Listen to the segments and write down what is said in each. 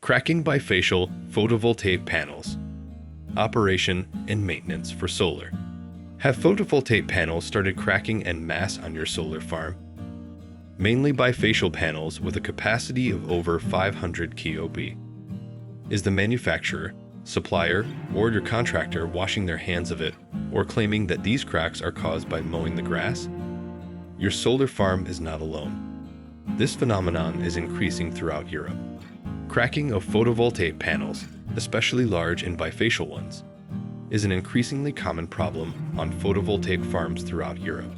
Cracking bifacial photovoltaic panels. Operation and maintenance for solar. Have photovoltaic panels started cracking en masse on your solar farm? Mainly bifacial panels with a capacity of over 500 kW. Is the manufacturer, supplier, or your contractor washing their hands of it or claiming that these cracks are caused by mowing the grass? Your solar farm is not alone. This phenomenon is increasing throughout Europe. Cracking of photovoltaic panels, especially large and bifacial ones, is an increasingly common problem on photovoltaic farms throughout Europe.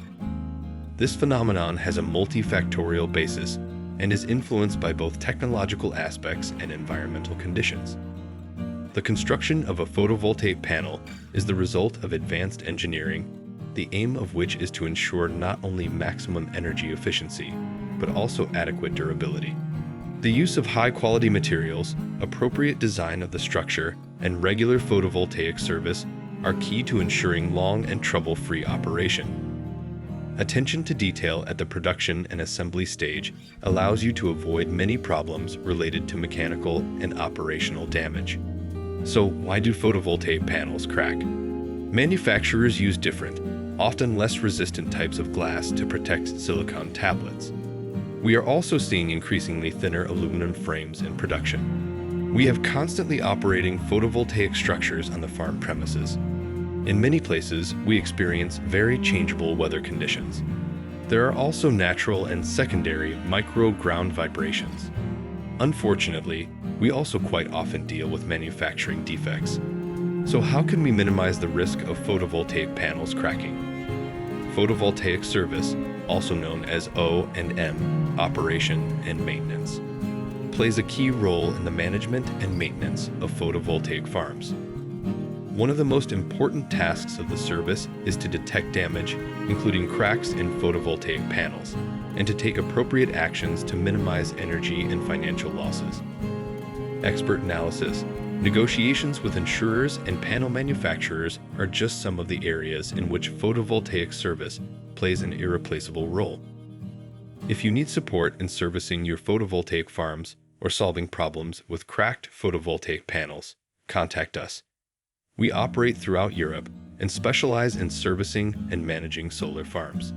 This phenomenon has a multifactorial basis and is influenced by both technological aspects and environmental conditions. The construction of a photovoltaic panel is the result of advanced engineering, the aim of which is to ensure not only maximum energy efficiency, but also adequate durability. The use of high-quality materials, appropriate design of the structure, and regular photovoltaic service are key to ensuring long and trouble-free operation. Attention to detail at the production and assembly stage allows you to avoid many problems related to mechanical and operational damage. So, why do photovoltaic panels crack? Manufacturers use different, often less resistant types of glass to protect silicon tablets. We are also seeing increasingly thinner aluminum frames in production. We have constantly operating photovoltaic structures on the farm premises. In many places, we experience very changeable weather conditions. There are also natural and secondary micro-ground vibrations. Unfortunately, we also quite often deal with manufacturing defects. So how can we minimize the risk of photovoltaic panels cracking? Photovoltaic service, also known as O&M, operation and maintenance, plays a key role in the management and maintenance of photovoltaic farms. One of the most important tasks of the service is to detect damage, including cracks in photovoltaic panels, and to take appropriate actions to minimize energy and financial losses. Expert analysis, negotiations with insurers and panel manufacturers are just some of the areas in which photovoltaic service plays an irreplaceable role. If you need support in servicing your photovoltaic farms or solving problems with cracked photovoltaic panels, contact us. We operate throughout Europe and specialize in servicing and managing solar farms.